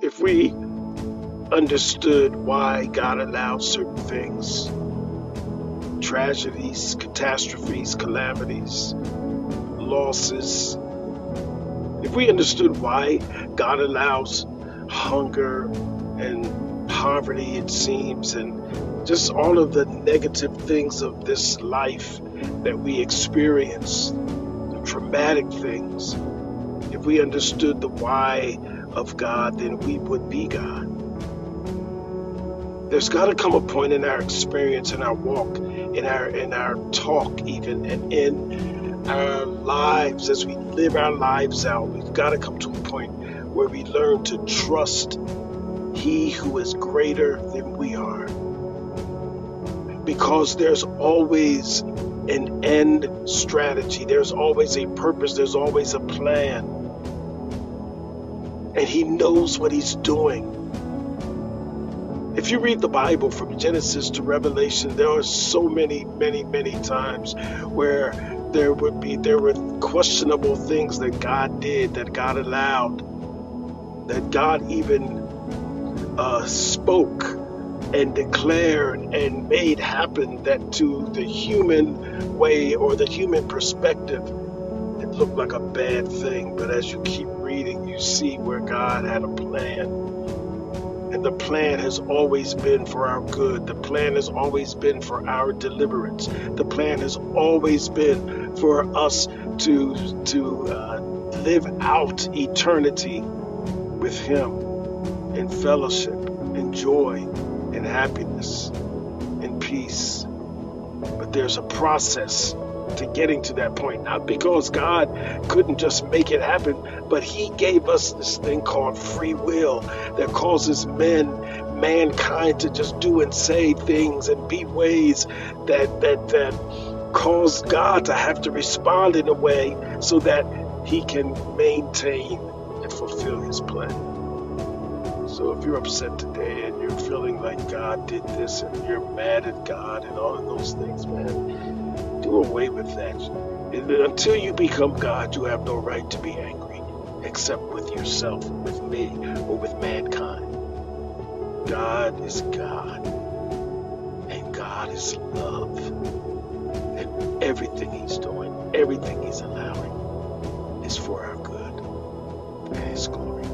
If we understood why God allowed certain things, tragedies, catastrophes, calamities, losses, if we understood why God allows hunger and poverty, it seems, and just all of the negative things of this life that we experience, the traumatic things, if we understood the why of God, then we would be God. There's got to come a point in our experience, in our walk, in our talk even, and in our lives as we live our lives out. We've got to come to a point where we learn to trust He who is greater than we are. Because there's always an end strategy. There's always a purpose. There's always a plan. And He knows what He's doing. If you read the Bible from Genesis to Revelation, there are so many times where there were questionable things that God did, that God allowed, that God even spoke and declared and made happen, that to the human way or the human perspective, it looked like a bad thing. But as you keep reading, you see where God had a plan. And the plan has always been for our good. The plan has always been for our deliverance. The plan has always been for us to live out eternity with Him in fellowship, in joy, in happiness, in peace. But there's a process to getting to that point. Not because God couldn't just make it happen, but He gave us this thing called free will that causes mankind to just do and say things and be ways that cause God to have to respond in a way so that He can maintain and fulfill His plan. So if you're upset today and you're feeling like God did this and you're mad at God and all of those things, man, do away with that. Until you become God, you have no right to be angry, except with yourself, with me, or with mankind. God is God, and God is love. And everything He's doing, everything He's allowing is for our good and His glory.